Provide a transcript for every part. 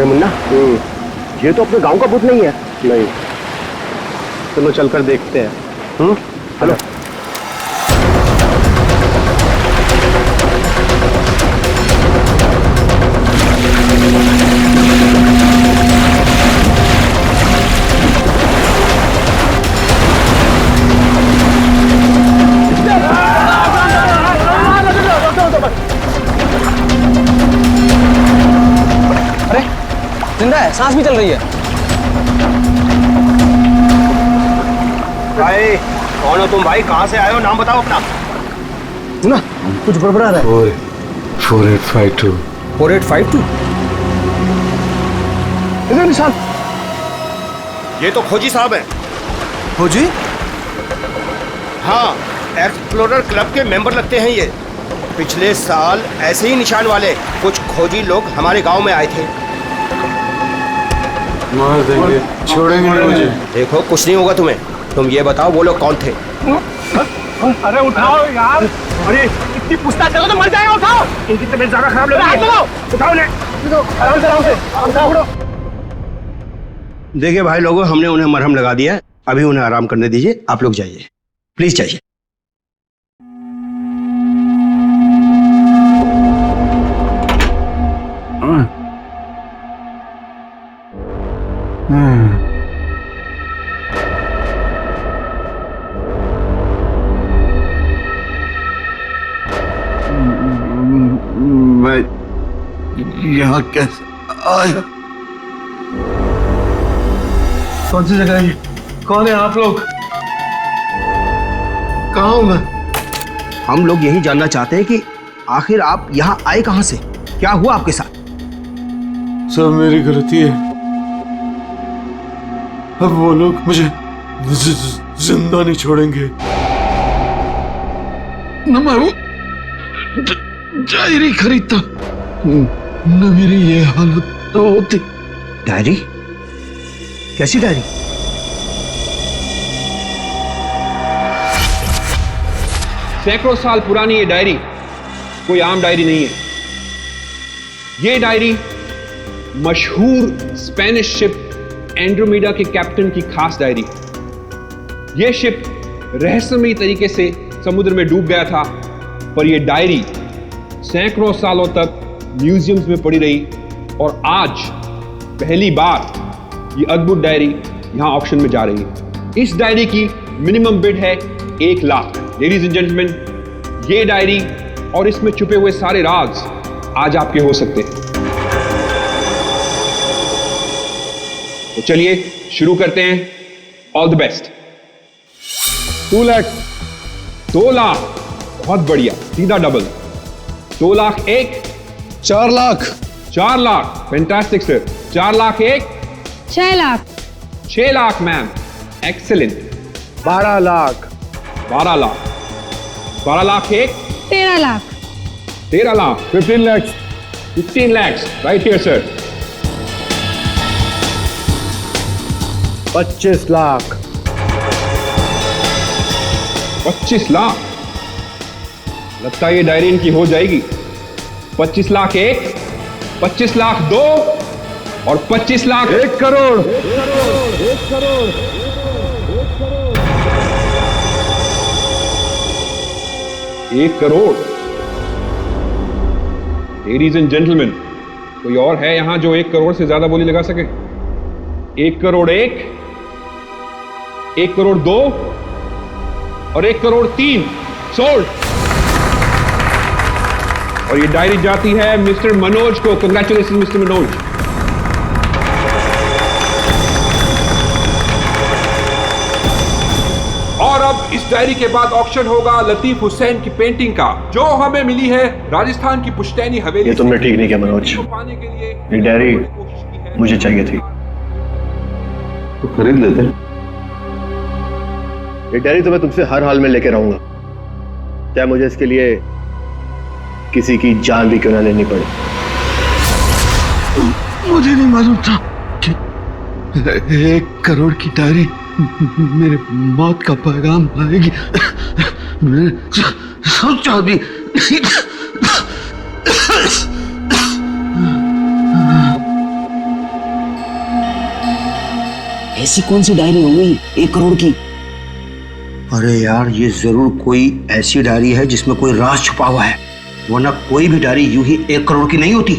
अरे मुन्ना, ये तो अपने गांव का भूत नहीं है। नहीं, चलो चलकर देखते हैं। चलो। जिंदा है, सांस भी चल रही है। भाई कौन हो तुम? भाई कहाँ से आए हो? नाम बताओ अपना। ना कुछ गड़बड़ा रहा है। 4852 4852 इधर निशान। ये तो खोजी साहब हैं। खोजी? हाँ, एक्सप्लोरर क्लब के मेंबर लगते हैं ये। पिछले साल ऐसे ही निशान वाले कुछ खोजी लोग हमारे गांव में आए थे। मार देंगे, छोड़ेंगे नहीं मुझे। देखो कुछ नहीं होगा तुम्हें। तुम ये बताओ वो लोग कौन थे? अरे उठाओ यार, अरे इतनी पूछताछ करो तो मर जाएगा। उठाओ, इनकी तबीयत ज्यादा खराब लग रही है। उठाओ ने, आराम से उठाओ। देखिए भाई लोगों, हमने उन्हें मरहम लगा दिया है। अभी उन्हें आराम करने दीजिए। आप लोग जाइए, प्लीज जाइए। मैं यहाँ कैसे आया? कौन सी जगह है ये? कौन है आप लोग? कहाँ हूँ मैं? हम लोग यही जानना चाहते हैं कि आखिर आप यहाँ आए कहाँ से? क्या हुआ आपके साथ? सब मेरी गलती है। अब वो लोग मुझे जिंदा नहीं छोड़ेंगे। न मैं वो डायरी खरीदता, न मेरी ये हालत तो होती। डायरी? कैसी डायरी? सैकड़ों साल पुरानी ये डायरी कोई आम डायरी नहीं है। ये डायरी मशहूर स्पेनिश शिप एंड्रोमेडा के कैप्टन की खास डायरी है। यह शिप रहस्यमयी तरीके से समुद्र में डूब गया था, पर यह डायरी सैकड़ों सालों तक म्यूजियम्स में पड़ी रही और आज पहली बार ये अद्भुत डायरी यहां ऑक्शन में जा रही है। इस डायरी की मिनिमम बिड है 1 लाख। लेडीज एंड जेंटलमैन, ये डायरी और इसमें छुपे हुए सारे राज आज आपके हो सकते हैं। तो चलिए शुरू करते हैं। All the best. 2 lakh. 2 lakh, बहुत बढ़िया, सीधा double. 2 lakh 1। 4 lakh. 4 lakh, fantastic sir. 4 lakh 1। 6 lakh. 6 lakh ma'am, excellent. 12 lakh. 12 lakh. 12 lakh 1। 13 lakh. 13 lakh. 15 lakh. 15 lakhs, right here sir। 25 lakh. 25 lakh, लगता है ये डायरी इनकी हो जाएगी। 25 लाख 1, 25 लाख 2 और 25 lakh 1 crore. 1 crore. Ladies and gentleman, कोई और है यहां जो 1 करोड़ से ज्यादा बोली लगा सके? 1 करोड़ 1, 1 करोड़ 2 और 1 करोड़ 3 सोल्ड। और ये डायरी जाती है मिस्टर मनोज को। Congratulation mister Manoj. और अब इस डायरी के बाद ऑक्शन होगा लतीफ हुसैन की पेंटिंग का, जो हमें मिली है राजस्थान की पुश्तैनी हवेली। ये तुमने ठीक नहीं किया मनोज। पाने के लिए ये डायरी मुझे चाहिए थी। तो खरीद लेते। ये डायरी तो मैं तुमसे हर हाल में लेके रहूंगा, चाहे मुझे इसके लिए किसी की जान भी क्यों ना लेनी पड़े। मुझे नहीं मालूम था कि 1 करोड़ की डायरी मेरे मौत का पैगाम लाएगी। मैं सोचा भी नहीं था। ऐसी कौन सी डायरी हो गई 1 करोड़ की? अरे यार, ये जरूर कोई ऐसी डायरी है जिसमें कोई राज छुपा हुआ है, वरना कोई भी डायरी यूं ही 1 करोड़ की नहीं होती।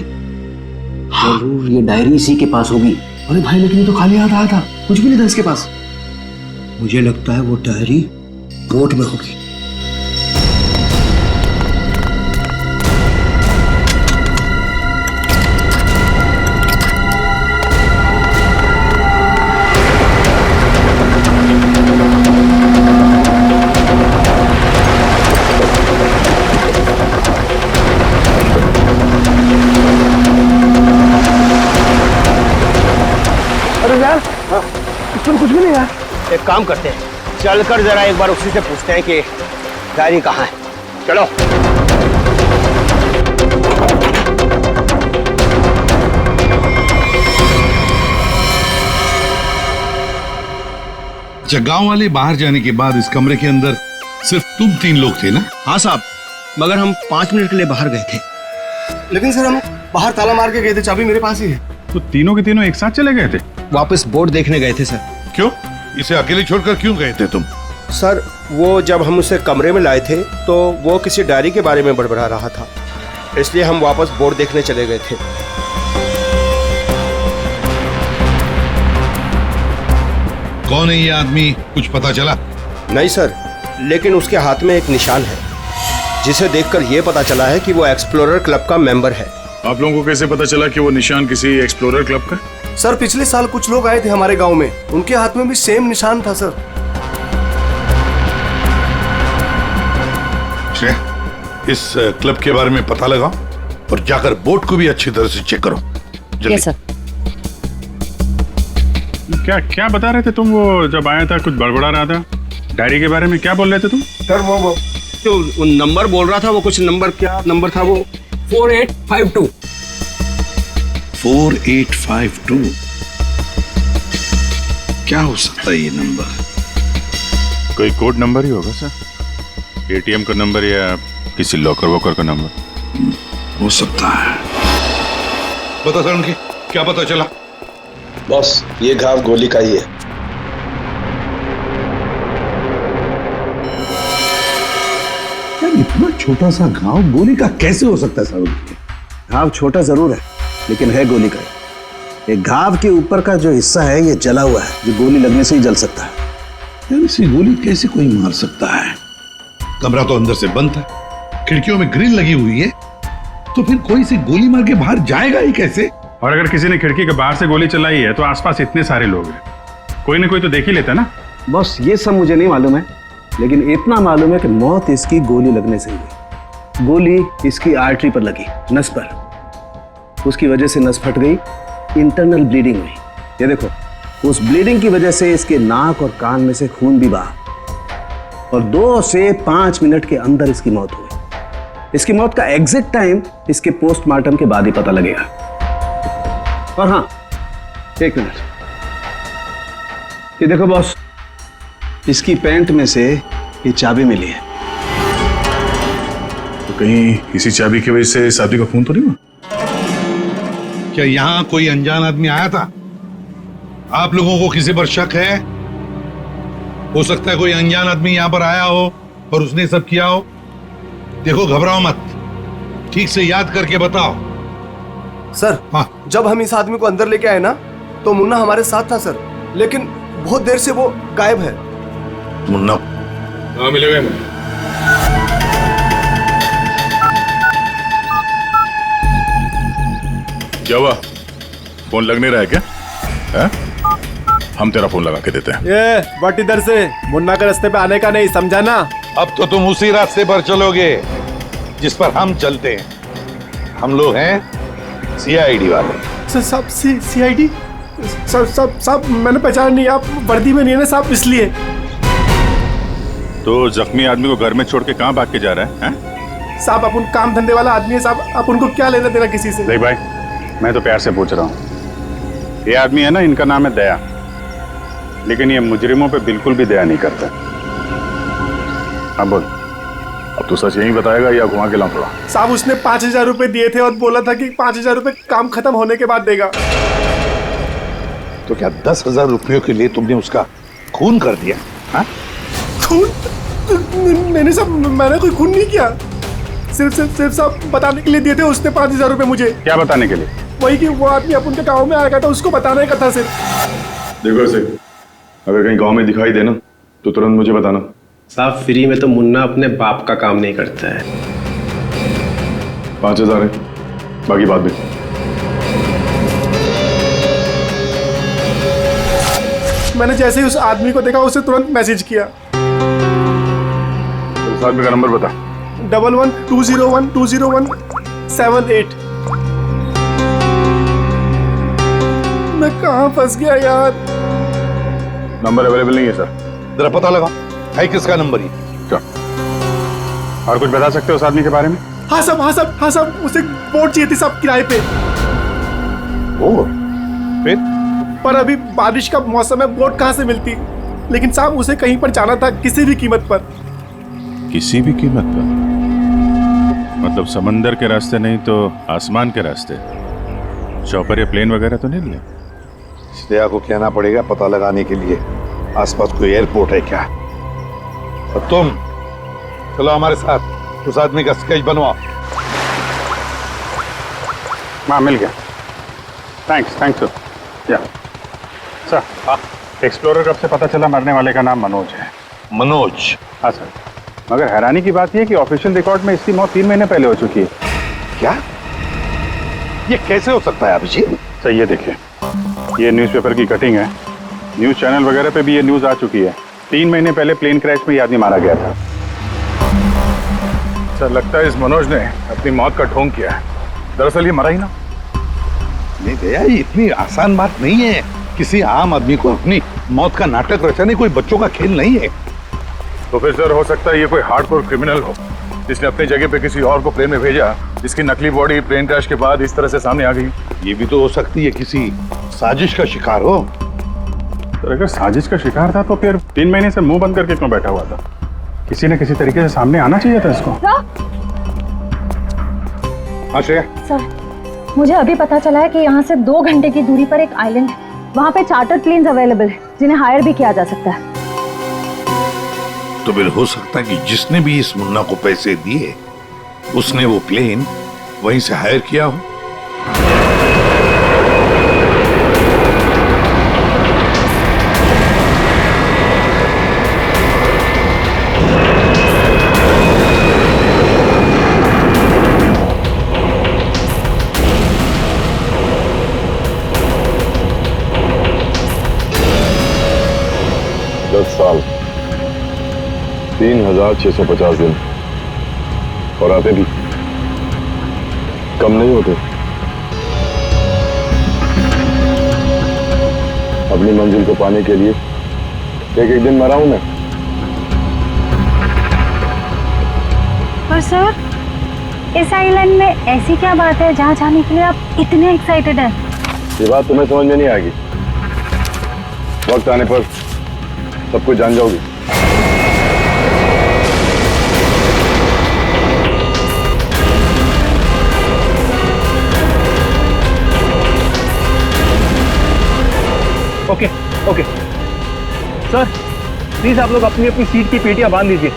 जरूर ये डायरी इसी के पास होगी। अरे भाई, लेकिन ये तो खाली हाथ आया था, कुछ भी नहीं था इसके पास। मुझे लगता है वो डायरी बोट में होगी। अरे यार, इसमें कुछ भी नहीं है। एक काम करते हैं, चलकर जरा एक बार उसी से पूछते हैं कि डायरी कहाँ है। चलो। अच्छा, गांव वाले बाहर जाने के बाद इस कमरे के अंदर सिर्फ तुम 3 लोग थे ना? हाँ साहब, मगर हम 5 मिनट के लिए बाहर गए थे। लेकिन सर, हम बाहर ताला मार के गए थे, चाबी मेरे पास ही है। तो तीनों के तीनों एक साथ चले गए थे? वापस बोर्ड देखने गए थे सर। क्यों? इसे अकेले छोड़कर क्यों गए थे तुम? सर, वो जब हम उसे कमरे में लाए थे तो वो किसी डायरी के बारे में बड़बड़ा रहा था, इसलिए हम वापस बोर्ड देखने चले गए थे। कौन है ये आदमी, कुछ पता चला? नहीं सर, लेकिन उसके हाथ में एक निशान है जिसे देखकर यह पता चला है कि वो एक्सप्लोरर क्लब का मेंबर है। आप लोगों को कैसे पता चला कि वो निशान किसी एक्सप्लोरर क्लब का? सर, पिछले साल कुछ लोग आए थे हमारे गांव में, उनके हाथ में भी सेम निशान था सर। इस क्लब के बारे में पता लगाओ और जाकर बोट को भी अच्छी तरह से चेक करो। जल्दी। सर। क्या क्या बता रहे थे तुम? वो जब आया था कुछ बड़बड़ा रहा था डायरी के बारे में, क्या बोल रहे थे तुम? सर, वो जो नंबर बोल रहा था, वो कुछ नंबर, क्या नंबर था वो? 4852। 4852 क्या हो सकता है ये नंबर? कोई कोड नंबर ही होगा सर, एटीएम का नंबर या किसी लॉकर वॉकर का नंबर। हो सकता है। बता सर, उनकी क्या पता चला? बॉस, ये घाव गोली का ही है। इतना छोटा सा घाव गोली का कैसे हो सकता है सर? घाव छोटा जरूर है, लेकिन है गोली का। ये घाव के ऊपर का जो हिस्सा है ये जला हुआ है, जो गोली लगने से ही जल सकता है। यार, इसे गोली कैसे कोई मार सकता है? कमरा तो अंदर से बंद था, खिड़कियों में ग्रिल लगी हुई है, तो फिर कोई से गोली मार के बाहर जाएगा ही कैसे? और अगर किसी ने खिड़की के बाहर से गोली चलाई है तो आसपास इतने सारे लोग हैं, कोई ना कोई तो देख ही लेता ना। बस ये सब मुझे नहीं मालूम है, लेकिन इतना मालूम है कि मौत इसकी गोली लगने से हुई। गोली इसकी आर्टरी पर लगी, नस पर। उसकी वजह से नस फट गई, इंटरनल ब्लीडिंग हुई। ये देखो, उस ब्लीडिंग की वजह से इसके नाक और कान में से खून भी बहा और 2 से 5 मिनट के अंदर इसकी मौत हुई। इसकी मौत का एग्जैक्ट टाइम इसके पोस्टमार्टम के बाद ही पता लगेगा। और हाँ, 1 मिनट, ये देखो बॉस, इसकी पैंट में से ये चाबी मिली है। तो कहीं इसी चाबी की वजह से शादी का खून तो नहीं हुआ? क्या यहाँ कोई अनजान आदमी आया था? आप लोगों को किसी पर शक है? हो सकता है कोई अनजान आदमी यहाँ पर आया हो और उसने सब किया हो। देखो, घबराओ मत, ठीक से याद करके बताओ। सर, हाँ। जब हम इस आदमी को अंदर लेके आए ना, तो मुन्ना हमारे साथ था सर, लेकिन बहुत देर से वो गायब है। मुन्ना? हाँ, मिलेगा। क्या हुआ? फोन लग नहीं रहा है क्या? है? हम तेरा फोन लगा के देते हैं। ये बट इधर से मुन्ना के रास्ते पे आने का नहीं, समझा ना? अब तो तुम उसी रास्ते पर चलोगे जिस पर हम चलते हैं। हम लोग हैं सीआईडी वाले। सब सीआईडी? सब मैंने पहचान नहीं, आप वर्दी में नहीं है ना साहब, इसलिए। तो जख्मी आदमी को घर में छोड़ के कहाँ भाग के जा रहा है? साहब, अपन काम धंधे वाला आदमी है साहब, आप उनको क्या लेना देना किसी से? नहीं भाई, मैं तो प्यार से पूछ रहा हूँ। ये आदमी है ना, इनका नाम है दया, लेकिन ये मुजरिमों पे बिल्कुल भी दया नहीं करता। हाँ बोल, अब तू सच यही बताएगा या घुमा के लाऊं थोड़ा? साहब, उसने 5,000 रुपए दिए थे और बोला था कि 5,000 रुपए काम खत्म होने के बाद देगा। तो क्या 10,000 रुपयों के लिए तुमने उसका खून कर दिया? हाँ? खून? मैंने कोई खून नहीं किया। सिर्फ साहब बताने के लिए दिए थे उसने 5,000 रुपए मुझे। क्या बताने के लिए? वही कि वो आदमी अपन के गाँव में आएगा, तो उसको बताने का था सिर्फ। देखो से अगर कहीं गांव में दिखाई देना तो तुरंत मुझे बताना। साहब फ्री में तो मुन्ना अपने बाप का काम नहीं करता है। 5,000 है, बाकी बात भी। मैंने जैसे ही उस आदमी को देखा उसे तुरंत मैसेज किया। तो साथ में का नंबर बता। 1120120178। मैं कहाँ फंस गया यार। नंबर अवेलेबल नहीं है सर। जरा पता लगा है किसका नंबर ये? क्या और कुछ बता सकते हो उस आदमी के बारे में? हाँ साहब उसे बोट चाहिए थी साहब किराए पे। फिर? पर अभी बारिश का मौसम है, बोट कहाँ से मिलती। लेकिन साहब उसे कहीं पर जाना था किसी भी कीमत पर। किसी भी कीमत पर? मतलब समंदर के रास्ते नहीं तो आसमान के रास्ते? चौपर या प्लेन वगैरह तो नहीं लिया? श्रेया को कहना पड़ेगा पता लगाने के लिए आसपास कोई एयरपोर्ट है क्या। और तुम चलो हमारे साथ, उस आदमी का स्केच बनवाओ। हाँ मिल गया। थैंक्स या सर। हाँ एक्सप्लोरर कब से पता चला मरने वाले का नाम मनोज है। मनोज? हाँ सर, मगर हैरानी की बात यह है कि ऑफिशियल रिकॉर्ड में इसकी मौत 3 महीने पहले हो चुकी है। क्या? ये कैसे हो सकता है अभिजीत? सर ये देखिए, ये न्यूज़पेपर की कटिंग है। न्यूज़ चैनल वगैरह पे भी ये न्यूज़ आ चुकी है। 3 महीने पहले प्लेन क्रैश में ये आदमी मारा गया था। सर लगता है इस मनोज ने अपनी मौत का ढोंग किया है। दरअसल ये मरा ही ना। नहीं भैया, ये इतनी आसान बात नहीं है। किसी आम आदमी को अपनी मौत का नाटक रचाने कोई बच्चों का खेल नहीं है। तो फिर सर हो सकता है ये कोई हार्डकोर क्रिमिनल हो जिसने अपनी जगह पे किसी और को प्लेन में भेजा, जिसकी नकली बॉडी प्लेन क्रैश के बाद इस तरह से सामने आ गई। ये भी तो हो सकती है किसी साजिश का शिकार हो। तो अगर साजिश का शिकार था तो फिर 3 महीने से मुंह बंद करके क्यों बैठा हुआ था? किसी न किसी तरीके से सामने आना चाहिए था इसको। हाँ श्रेया। सर मुझे अभी पता चला है कि यहाँ से 2 घंटे की दूरी पर एक आइलैंड है। वहाँ पे चार्टर्ड प्लेन्स अवेलेबल है जिन्हें हायर भी किया जा सकता है। तो फिर हो सकता है कि जिसने भी इस मुन्ना को पैसे दिए उसने वो प्लेन वहीं से हायर किया हो। साल 3,650 दिन और आते भी कम नहीं होते। अपनी मंजिल को पाने के लिए एक दिन मरा हूं मैं। पर सर इस आइलैंड में ऐसी क्या बात है जहाँ जाने के लिए आप इतने एक्साइटेड हैं? ये बात तुम्हें समझ में नहीं आएगी। वक्त आने पर सब कुछ जान जाओगी। ओके सर प्लीज आप लोग अपनी अपनी सीट की पेटियां बांध लीजिए।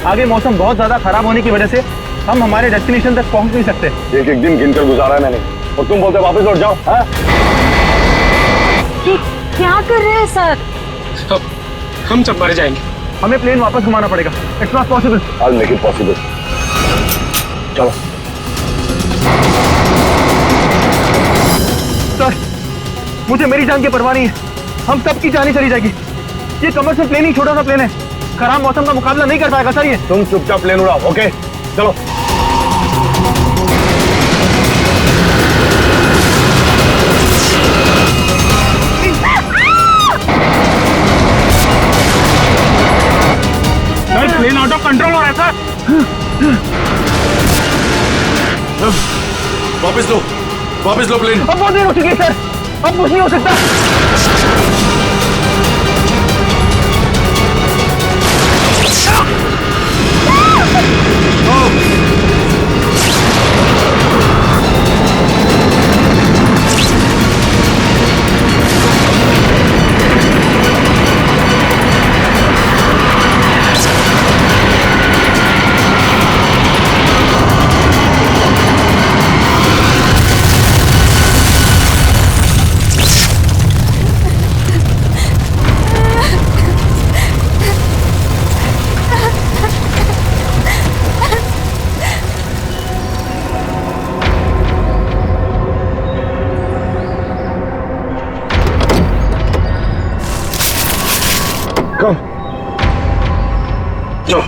आगे मौसम बहुत ज्यादा खराब होने की वजह से हम हमारे डेस्टिनेशन तक पहुंच नहीं सकते। एक दिन गिनकर गुजारा है मैंने और तुम बोलते वापस लौट जाओ। हाँ? क्या कर रहे हैं सर? हम सब मर जाएंगे। हमें प्लेन वापस घुमाना पड़ेगा। It's not possible. I'll make it possible। चलो सर मुझे मेरी जान की परवाह नहीं है। हम सबकी जान ही चली जाएगी। ये कमर्शियल प्लेन ही छोटा सा प्लेन है, खराब मौसम का मुकाबला नहीं कर पाएगा सर। ये तुम चुपचाप प्लेन उड़ाओ। ओके चलो। प्लेन आउट ऑफ कंट्रोल हो रहा है सर। वापस लो प्लेन। अब बहुत देर हो चुकी है सर, अब कुछ नहीं हो सकता। कम चलो।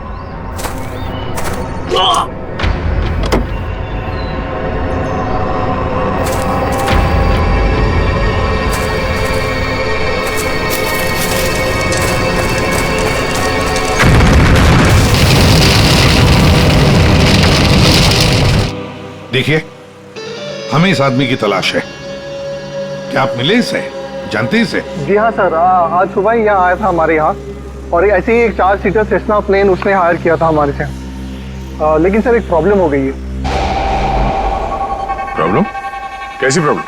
देखिए, हमें इस आदमी की तलाश है। क्या आप मिले इसे? जानते हैं इसे? जी हाँ सर, आज सुबह ही यहाँ आया था हमारे यहाँ, और ऐसे ही एक 4 सीटर सेस्ना प्लेन उसने हायर किया था हमारे से। लेकिन सर एक प्रॉब्लम हो गई है। प्रॉब्लम? कैसी प्रॉब्लम?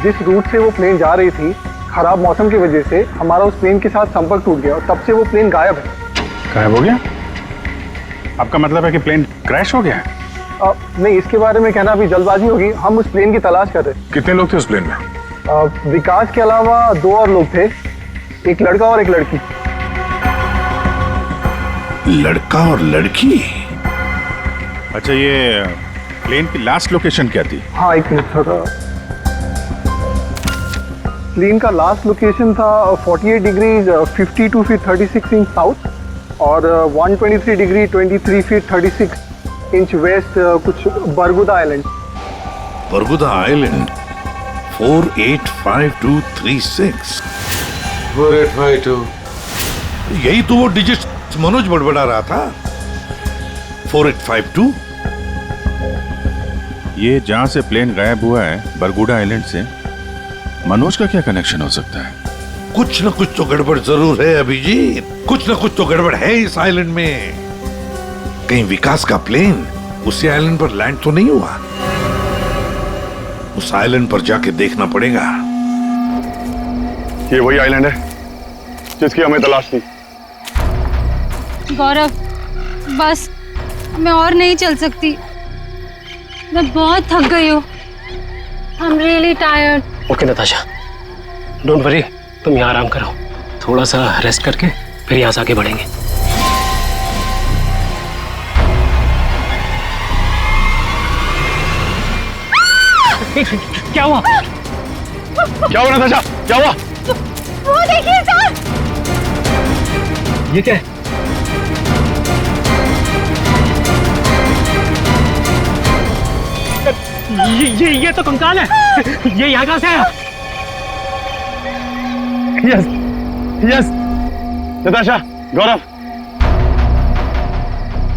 जिस रूट से वो प्लेन जा रही थी, खराब मौसम की वजह से हमारा उस प्लेन के साथ संपर्क टूट गया और तब से वो प्लेन गायब है। गायब हो गया? आपका मतलब है कि प्लेन क्रैश हो गया है? नहीं, इसके बारे में कहना अभी जल्दबाजी होगी। हम उस प्लेन की तलाश कर रहे हैं। कितने लोग थे उस प्लेन में? विकास के अलावा 2 और लोग थे, एक लड़का और एक लड़की। लड़का और लड़की? अच्छा, ये प्लेन की लास्ट लोकेशन क्या थी? हाँ, एक मिनट सर। प्लेन का लास्ट लोकेशन था 48 डिग्री 52 फीट 36 इंच साउथ और 123 डिग्री 23 फीट 36 इंच वेस्ट, कुछ बरगुदा आइलैंड। बरगुदा आइलैंड 485236। 4852। यही तो वो डिजिट मनोज बड़बड़ा रहा था। 4852। ये जहां से प्लेन गायब हुआ है, बरगुडा आइलैंड से, मनोज का क्या कनेक्शन हो सकता है? कुछ न कुछ तो गड़बड़ जरूर है अभिजीत, कुछ न कुछ तो गड़बड़ है इस आइलैंड में। कहीं विकास का प्लेन उसी आइलैंड पर लैंड तो नहीं हुआ? उस आइलैंड पर जाके देखना पड़ेगा। ये वही आइलैंड है जिसकी हमें तलाश थी। गौरव, बस मैं और नहीं चल सकती। मैं बहुत थक गई हूँ। I'm really tired. Okay Natasha, don't worry, तुम यहाँ आराम करो। थोड़ा सा रेस्ट करके फिर यहाँ से आगे बढ़ेंगे। क्या हुआ? क्या हुआ नताशा? क्या हुआ? वो देखिए सर। ये क्या है? ये तो कंकाल है। ये यहाँ कहाँ से आया? यस यस नताशा, गौरव,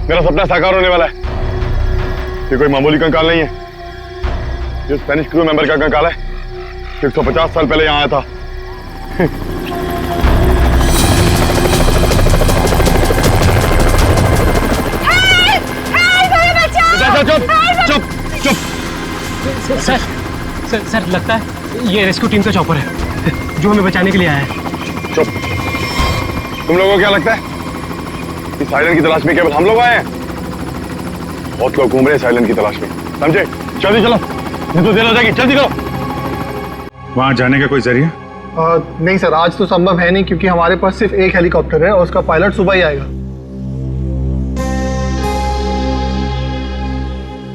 मेरा सपना साकार होने वाला है। ये कोई मामूली कंकाल नहीं है। ये स्पेनिश क्रू मेंबर का कंकाल है। 150 साल पहले यहाँ आया था। चुप चुप चुप। सर लगता है ये रेस्क्यू टीम का चॉपर है जो हमें बचाने के लिए आया है। चुप। तुम लोगों को क्या लगता है इस आइलैंड की तलाश में केवल हम लोग आए हैं? बहुत लोग घूम रहे हैं इस आइलैंड की तलाश में, समझे? जल्दी चलो, नहीं तो देर हो जाएगी। जल्दी करो। वहां जाने का कोई जरिया? नहीं सर, आज तो संभव है नहीं क्योंकि हमारे पास सिर्फ एक हेलीकॉप्टर है और उसका पायलट सुबह ही आएगा।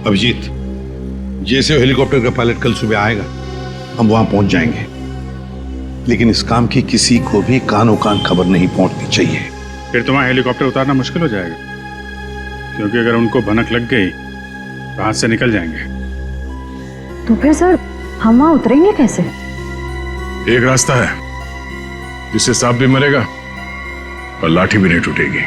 अभिजीत, जैसे हेलीकॉप्टर का पायलट कल सुबह आएगा, हम वहां पहुंच जाएंगे। लेकिन इस काम की किसी को भी कानो कान खबर नहीं पहुंचनी चाहिए। फिर तुम्हारा हेलीकॉप्टर उतारना मुश्किल हो जाएगा, क्योंकि अगर उनको भनक लग गई तो हाथ से निकल जाएंगे। तो फिर सर हम वहां उतरेंगे कैसे? एक रास्ता है जिससे सांप भी मरेगा और लाठी भी नहीं टूटेगी।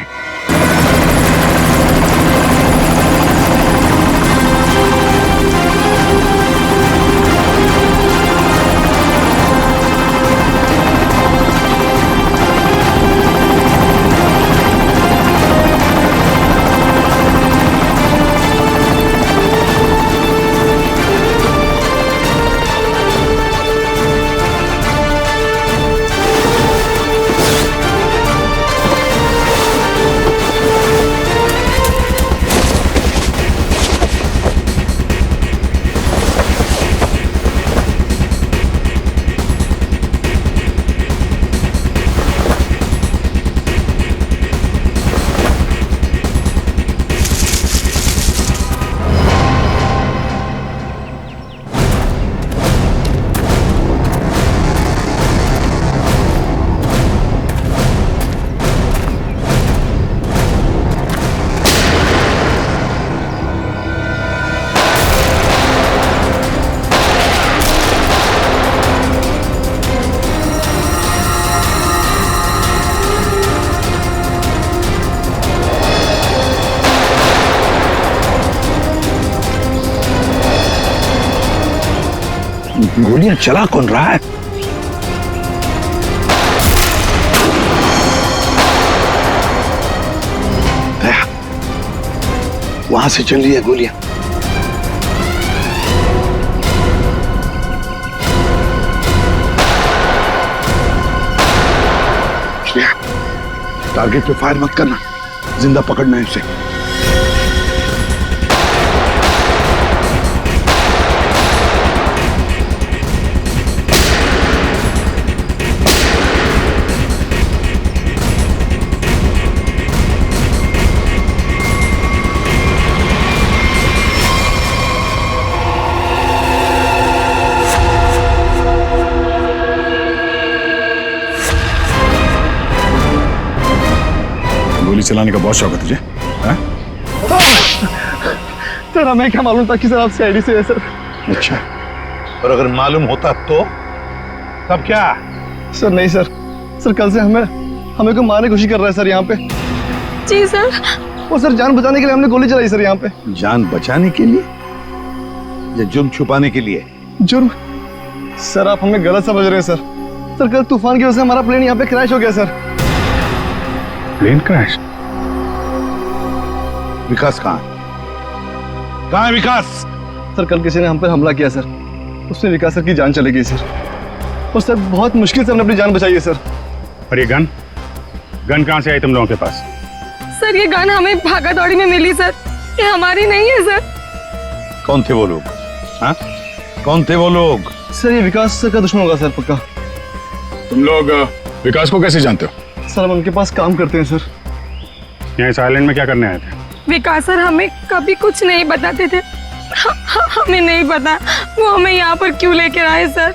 गोलियां चला कौन रहा है? वहां से चल रही है गोलियां। टारगेट पे फायर मत करना, जिंदा पकड़ना है उसे। गोली चलाने का बहुत शौक है तुझे? सर हमें क्या मालूम था कि सर आप सीआईडी से है सर। अच्छा, और अगर मालूम होता तो तब क्या? सर नहीं सर, सर कल से हमें को मारने की कोशिश कर रहा है सर यहाँ पे। जी सर। वो सर जान बचाने के लिए हमने गोली चलाई सर यहाँ पे। जान बचाने के लिए या जुर्म छुपाने के लिए? जुर्म? सर आप हमें गलत समझ रहे हैं सर। सर कल तूफान की वजह से हमारा प्लेन यहाँ पे क्रैश हो गया सर। Plane crash? विकास कहाँ है विकास? सर कल किसी ने हम पर हमला किया सर, उसमें विकास सर की जान चली गई सर। और सर बहुत मुश्किल से हमने अपनी जान बचाई है सर। और ये गन कहाँ से आई तुम लोगों के पास? सर ये गन हमें भागा दौड़ी में मिली सर, ये हमारी नहीं है सर। कौन थे वो लोग? हाँ, कौन थे वो लोग? सर ये विकास सर का दुश्मन होगा सर पक्का। तुम लोग विकास को कैसे जानते हो? सर हम उनके पास काम करते हैं सर। यहाँ इस आइलैंड में क्या करने आए थे? विकास सर हमें कभी कुछ नहीं बताते थे। हमें नहीं पता वो हमें यहाँ पर क्यों लेकर आए सर।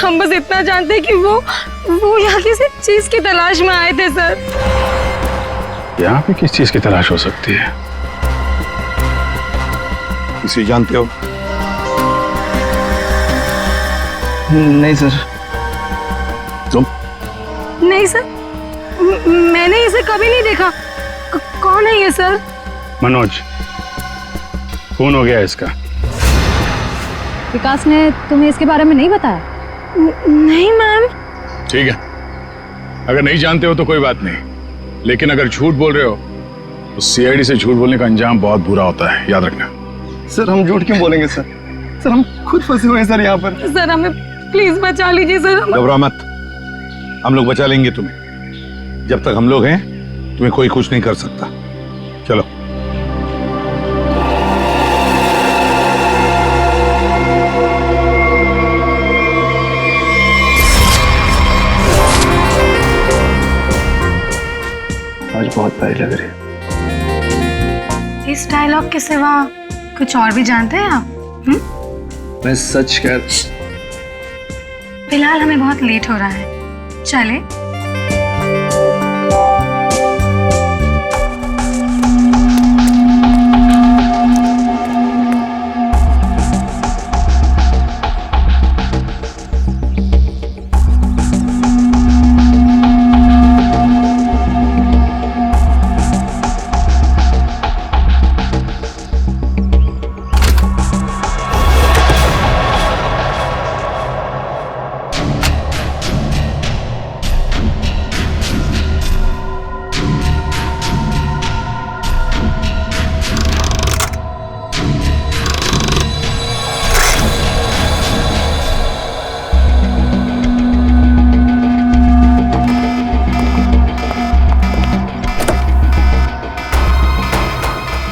हम बस इतना जानते हैं कि वो यहाँ किसी चीज की तलाश में आए थे सर। यहाँ पे किस चीज की तलाश हो सकती है? इसे जानते हो? नहीं सर। तुम? नहीं सर, मैंने इसे कभी नहीं देखा। कौन है ये सर? मनोज, खून हो गया इसका। विकास ने तुम्हें इसके बारे में नहीं बताया? नहीं मैम। ठीक है, अगर नहीं जानते हो तो कोई बात नहीं, लेकिन अगर झूठ बोल रहे हो तो सीआईडी से झूठ बोलने का अंजाम बहुत बुरा होता है, याद रखना। सर हम झूठ क्यों बोलेंगे सर? सर हम खुद फंसे हुए हैं सर यहाँ पर। सर हमें प्लीज बचा लीजिए सर। घबरा मत, हम लोग बचा लेंगे तुम्हें। जब तक हम लोग हैं तुम्हें कोई कुछ नहीं कर सकता। चलो। आज बहुत प्यारी लग रही है। इस डायलॉग के सिवा कुछ और भी जानते हैं आप? मैं सच कह। फिलहाल हमें बहुत लेट हो रहा है, चले?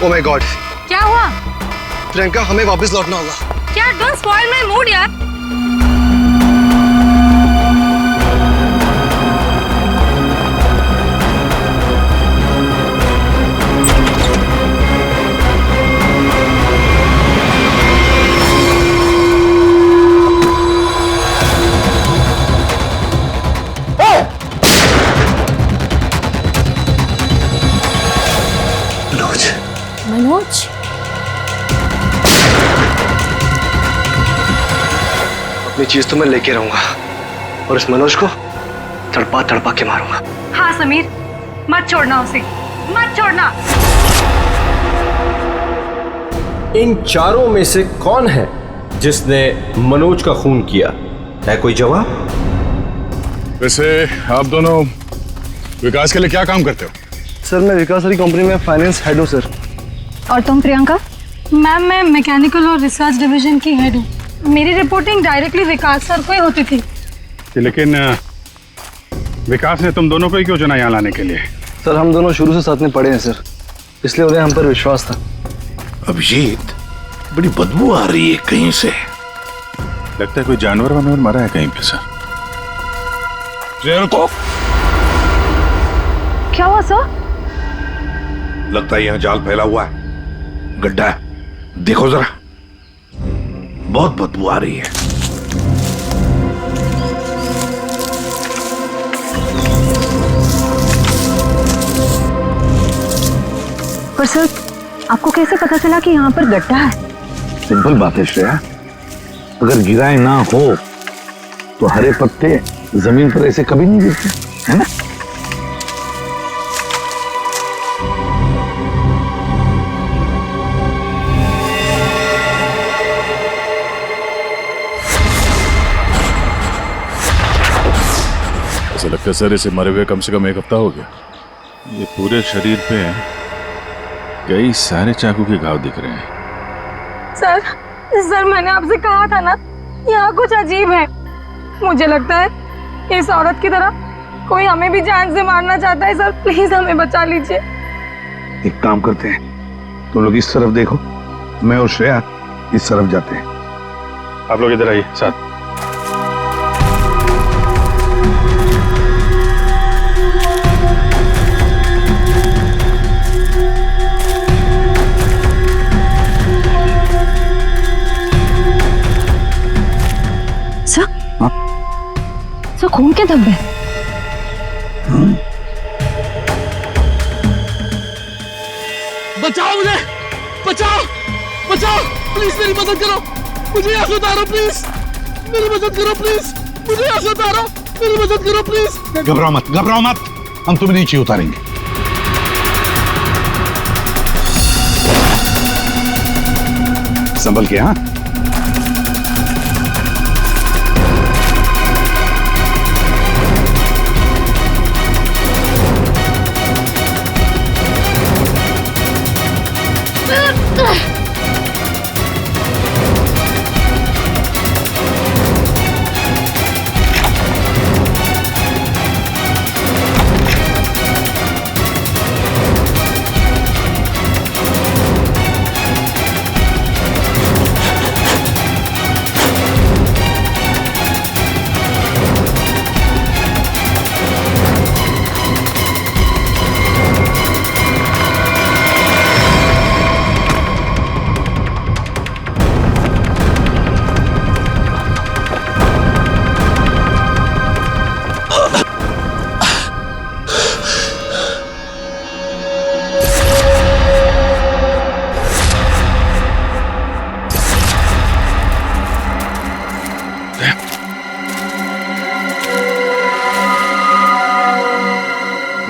Oh my God! क्या हुआ? प्रियंका हमें वापस लौटना होगा। क्या? डोंट स्पॉइल माय मूड यार। मनोज, अपनी चीज तो मैं लेके रहूंगा और इस मनोज को तड़पा तड़पा के मारूंगा। हाँ समीर, मत छोड़ना उसे, मत छोड़ना। इन चारों में से कौन है जिसने मनोज का खून किया? है कोई जवाब? वैसे आप दोनों विकास के लिए क्या काम करते हो? सर मैं विकास सर की कंपनी में फाइनेंस हेड हूँ सर। और तुम प्रियंका? मैम मैं मैकेनिकल और रिसर्च डिवीजन की हेड हूँ। मेरी रिपोर्टिंग डायरेक्टली विकास सर को ही होती थी। लेकिन विकास ने तुम दोनों को ही क्यों चुना यहाँ लाने के लिए? सर हम दोनों शुरू से साथ में पढ़े हैं सर, इसलिए उन्हें हम पर विश्वास था। अभिजीत, बड़ी बदबू आ रही है कहीं से। लगता है कोई जानवर वानवर मरा है कहीं पे सर। को क्या हुआ सर? लगता है यहाँ जाल फैला हुआ है, गड्ढा है। देखो जरा, बहुत बदबू आ रही है। पर सर आपको कैसे पता चला कि यहाँ पर गड्ढा है? सिंपल बात है श्रेया, अगर गिराए ना हो तो हरे पत्ते जमीन पर ऐसे कभी नहीं गिरते, है ना? ऐसा लगता है सर इसे मरे हुए कम से कम 1 हफ्ता हो गया। ये पूरे शरीर पे कई सारे चाकू के घाव दिख रहे हैं। सर मैंने आपसे कहा था ना, यहाँ कुछ अजीब है। मुझे लगता है इस औरत की तरह कोई हमें भी जान से मारना चाहता है। सर प्लीज हमें बचा लीजिए। एक काम करते हैं, तुम लोग इस तरफ देखो, मैं और श्रेया इस तरफ जाते हैं। आप लोग इधर आइए साथ। सर खून के धब्बे। बचाओ मुझे, बचाओ बचाओ, प्लीज मेरी मदद करो, मुझे यहाँ से उतारो प्लीज, मेरी मदद करो प्लीज, मुझे यहाँ से उतारो, मेरी मदद करो प्लीज। घबराओ मत, घबराओ मत, हम तुम्हें नीचे उतारेंगे। संभल के। हाँ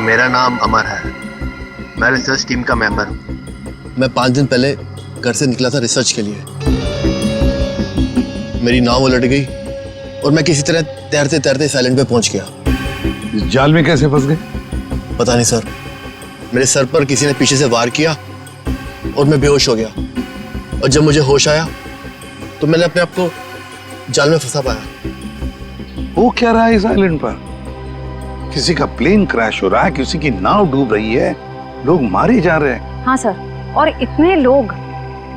मेरा नाम अमर है, मैं रिसर्च टीम का मेंबर हूँ। मैं 5 दिन पहले घर से निकला था रिसर्च के लिए। मेरी नाव उलट गई और मैं किसी तरह तैरते तैरते इस आइलैंड पे पहुंच गया। इस जाल में कैसे फंस गए? पता नहीं सर, मेरे सर पर किसी ने पीछे से वार किया और मैं बेहोश हो गया। और जब मुझे होश आया तो मैंने अपने आप को जाल में फंसा पाया। वो क्या रहा है इस आइलैंड पर? किसी का प्लेन क्रैश हो रहा है, किसी की नाव डूब रही है, लोग मारे जा रहे हैं। हाँ सर, और इतने लोग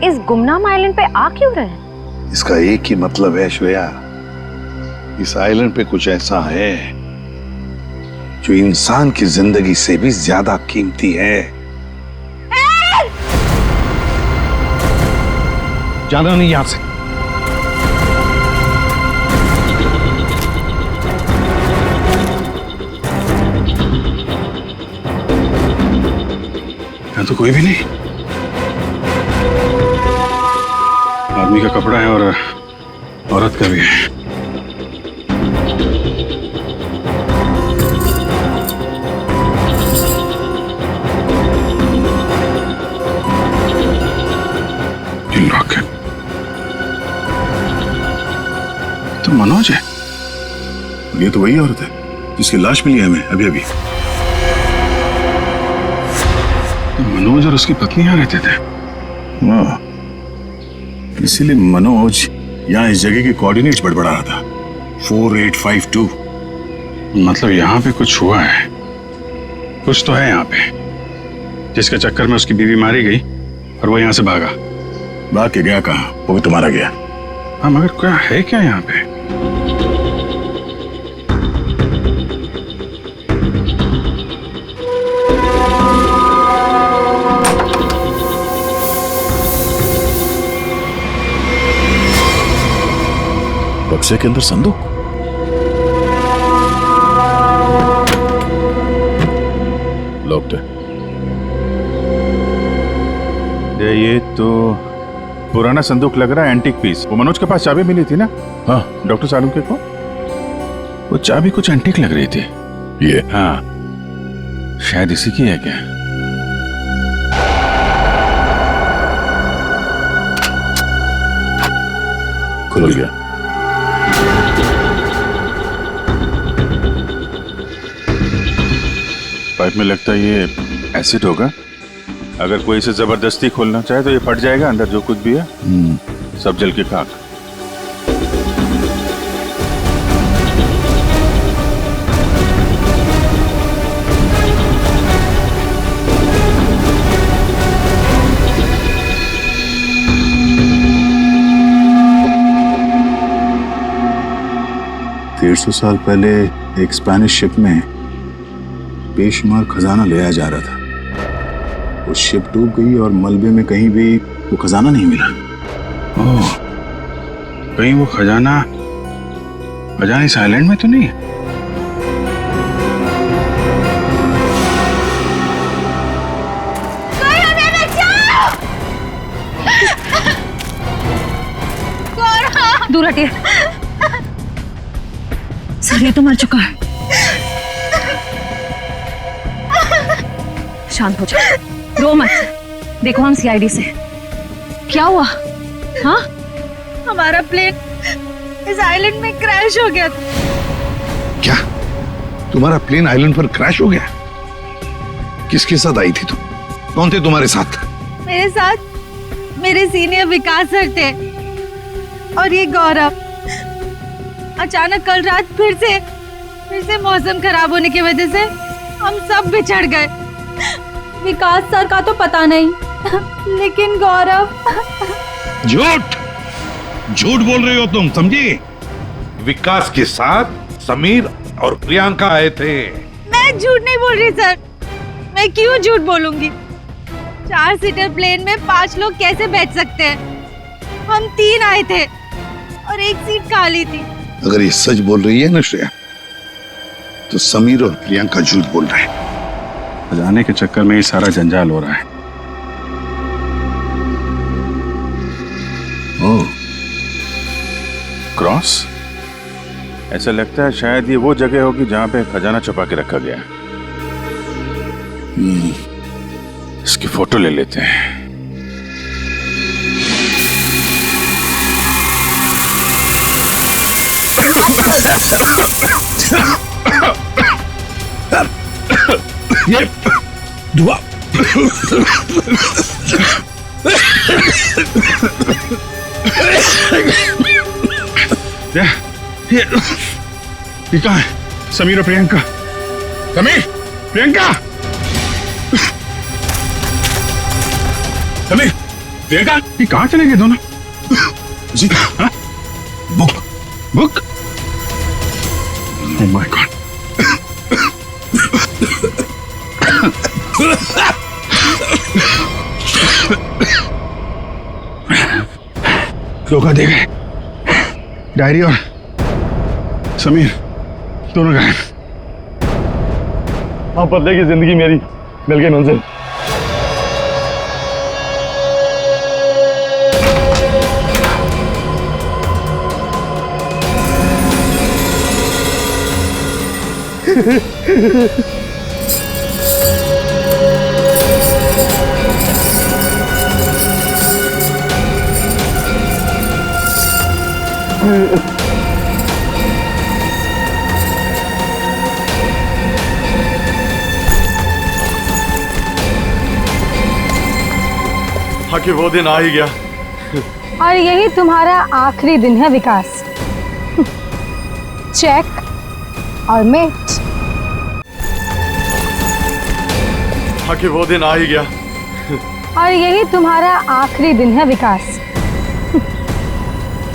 इस गुमनाम आइलैंड पे आ क्यों रहे हैं? इसका एक ही मतलब है श्रेया, इस आइलैंड पे कुछ ऐसा है जो इंसान की जिंदगी से भी ज्यादा कीमती है। जाना नहीं यहां से। यहाँ तो कोई भी नहीं। आदमी का कपड़ा है और औरत का भी है। तो मनोज है। ये तो वही औरत है जिसकी लाश मिली है हमें अभी अभी। तो मनोज और उसकी पत्नी यहाँ रहते थे। वाह, इसीलिए मनोज यहाँ इस जगह के कोऑर्डिनेट्स बड़बड़ा रहा था। 4852। मतलब यहाँ पे कुछ हुआ है, कुछ तो है यहाँ पे, जिसके चक्कर में उसकी बीवी मारी गई और वो यहाँ से भागा। भाग के गया कहाँ? वो भी तुम्हारा गया। हाँ, मगर क्या है क्या यहाँ पे? बक्से के अंदर संदूक। लॉक्ड है। ये तो पुराना संदूक लग रहा है, एंटीक पीस। वो मनोज के पास चाबी मिली थी ना? हाँ, डॉक्टर सालुंके को वो चाबी कुछ एंटीक लग रही थी। ये? हाँ, शायद इसी की है क्या? खुल गया। पाइप में लगता है ये एसिड होगा। अगर कोई इसे जबरदस्ती खोलना चाहे तो ये फट जाएगा, अंदर जो कुछ भी है सब जल के खाक। सौ साल पहले एक स्पेनिश शिप में बेशुमार खजाना ले आया जा रहा था। वो शिप डूब गई और मलबे में कहीं भी वो खजाना नहीं मिला। ओह, कहीं वो खजाना इस आइलैंड में तो नहीं है? दूर हटिए। सर, ये तो मर चुका है। शांत हो जाओ, रो मत। देखो, हम सीआईडी से। क्या हुआ? हाँ, हमारा प्लेन इस आइलैंड में क्रैश हो गया। क्या? तुम्हारा प्लेन आइलैंड पर क्रैश हो गया? किसके साथ आई थी तुम? कौन थे तुम्हारे साथ? मेरे साथ मेरे सीनियर विकास सर थे और ये गौरव। अचानक कल रात फिर से मौसम खराब होने की वजह से हम सब बिछड़ गए। विकास सर का तो पता नहीं, लेकिन गौरव। झूठ बोल रही हो तुम, समझी? विकास के साथ समीर और प्रियंका आए थे। मैं झूठ नहीं बोल रही सर। मैं क्यों झूठ बोलूंगी? 4 सीटर प्लेन में 5 लोग कैसे बैठ सकते हैं? हम 3 आए थे और एक सीट खाली थी। अगर ये सच बोल रही है ना श्रेया, तो समीर और प्रियंका झूठ बोल रहे हैं। खजाने के चक्कर में ये सारा जंजाल हो रहा है। ओह, क्रॉस? ऐसा लगता है शायद ये वो जगह होगी जहां पे खजाना छुपा के रखा गया। इसकी फोटो ले लेते हैं। ये दुआ। ये कहाँ है? समीर और प्रियंका। समीर, प्रियंका, समीर, प्रियंका, ये कहाँ चले गए दोनों? जी, हाँ? बुक। Oh my God. धोखा दे गए। डायरी और समीर दोनों गायब। हाँ, बदले की जिंदगी मेरी मिल गई मंजिल। आखिर वो दिन आ ही गया। और यही तुम्हारा आखिरी दिन है विकास। चेक और मेट। आखिर वो दिन आ ही गया। और यही तुम्हारा आखिरी दिन है विकास।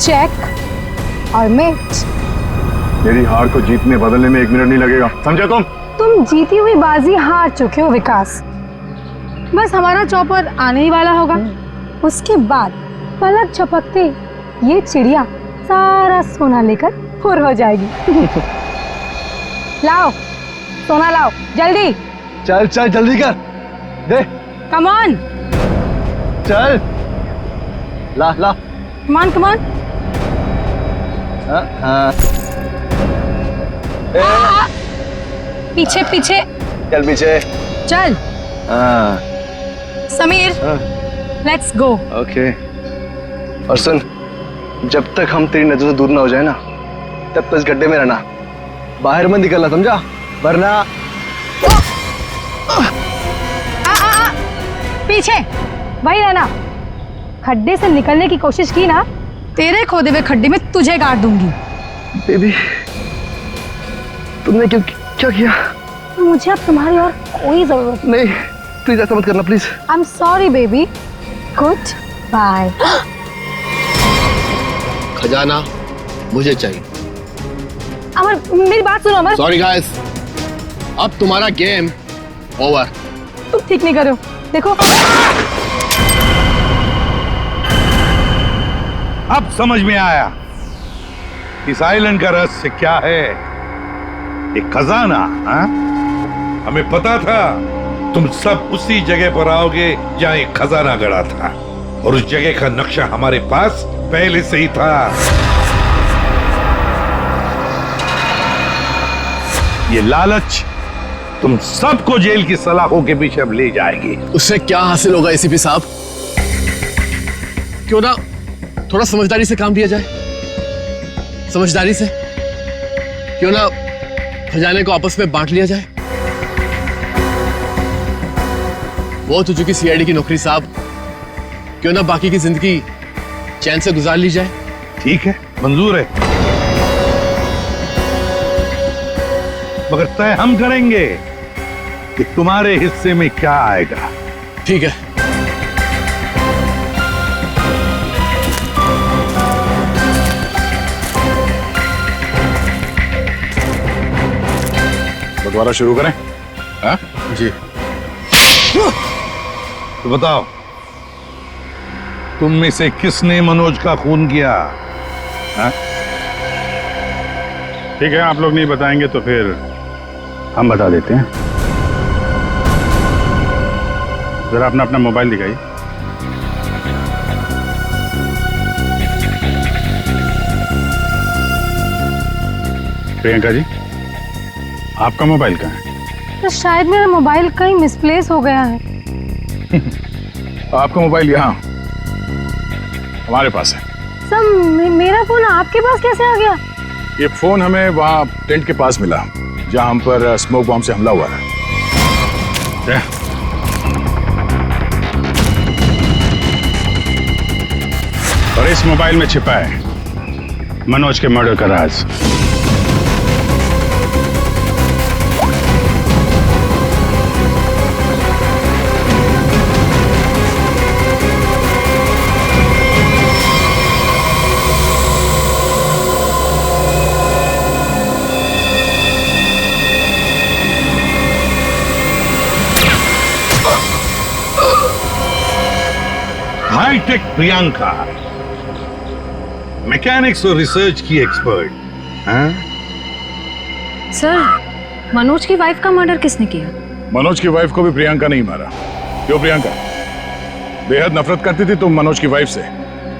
चेक और मेट। मेरी हार को जीतने बदलने में 1 मिनट नहीं लगेगा, समझे तुम जीती हुई बाजी हार चुके हो विकास। बस हमारा चौपर आने ही वाला होगा। उसके बाद पलक झपकते ये चिड़िया सारा सोना लेकर फुर हो जाएगी। लाओ सोना लाओ जल्दी। चल चल जल्दी कर दे। कम ऑन चल ला ला। Come on come on. पीछे पीछे चल पीछे चल। Sameer let's go. ओके। और सुन, जब तक हम तेरी नजर से दूर ना हो जाए ना, तब तक इस गड्ढे में रहना, बाहर मत निकलना, समझा? वरना पीछे वही रहना। खड्डे से निकलने की कोशिश की ना, तेरे खोदे हुए खड्डे में तुझे गाड़ दूंगी। बेबी तुमने क्या किया? मुझे अब तुम्हारी और कोई जरूरत नहीं। प्लीज ऐसा मत करना please. I am sorry baby. Good bye. खजाना मुझे चाहिए। अमर मेरी बात सुनो अमर। सॉरी गाइस, अब तुम्हारा गेम ओवर। तुम ठीक नहीं कर रहे हो, देखो। अब समझ में आया इस आइलैंड का रहस्य क्या है। एक खजाना। हाँ? हमें पता था तुम सब उसी जगह पर आओगे जहां एक खजाना गड़ा था, और उस जगह का नक्शा हमारे पास पहले से ही था। ये लालच तुम सबको जेल की सलाखों के पीछे अब ले जाएगी। उससे क्या हासिल होगा एसीपी साहब? क्यों ना थोड़ा समझदारी से काम लिया जाए। समझदारी से क्यों ना खजाने को आपस में बांट लिया जाए। बहुत हो चुकी सीआईडी की नौकरी साहब, क्यों ना बाकी की जिंदगी चैन से गुजार ली जाए। ठीक है, मंजूर है, मगर तय हम करेंगे कि तुम्हारे हिस्से में क्या आएगा। ठीक है। बंटवारा शुरू करें? हाँ? जी। तो बताओ, तुम में से किसने मनोज का खून किया? हाँ? ठीक है, आप लोग नहीं बताएंगे तो फिर हम बता देते हैं। जरा अपना अपना मोबाइल दिखाइए। प्रियंका जी, आपका मोबाइल कहाँ है? तो शायद मेरा मोबाइल कहीं मिसप्लेस हो गया है। आपका मोबाइल यहाँ हमारे पास है। सर मेरा फोन आपके पास कैसे आ गया? ये फोन हमें वहाँ टेंट के पास मिला जहाँ हम पर स्मोक बॉम्ब से हमला हुआ था। और इस मोबाइल में छिपा है मनोज के मर्डर का राज। हाईटेक प्रियंका, मैकेनिक्स और रिसर्च की एक्सपर्ट। हाँ? सर, मनोज की वाइफ का मर्डर किसने किया? मनोज की वाइफ को भी प्रियंका नहीं मारा। क्यों प्रियंका? बेहद नफरत करती थी तुम मनोज की वाइफ से,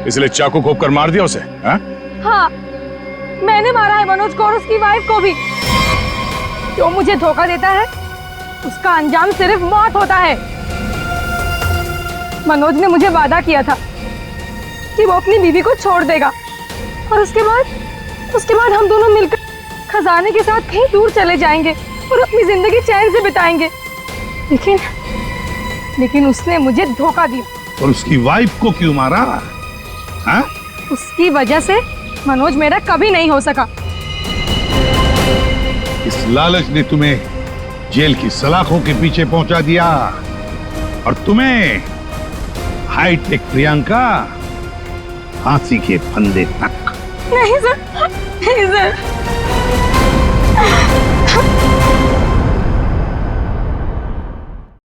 इसलिए चाकू घोंप कर मार दिया उसे? हाँ? हाँ, मैंने मारा है मनोज को और उसकी वाइफ को भी। जो मुझे धोखा देता है उसका अंजाम सिर्फ मौत होता है। मनोज ने मुझे वादा किया था कि वो अपनी बीवी को छोड़ देगा और उसके बाद हम दोनों मिलकर खजाने के साथ कहीं दूर चले जाएंगे और अपनी जिंदगी चैन से बिताएंगे। लेकिन उसने मुझे धोखा दिया। और उसकी वाइफ को क्यों मारा? हाँ? उसकी वजह से मनोज मेरा कभी नहीं हो सका। इस लालच ने तुम्हें जेल की सलाखों के पीछे पहुंचा दिया और तुम्हें हाईटेक प्रियंका फांसी के फंदे तक। नहीं सर, नहीं सर,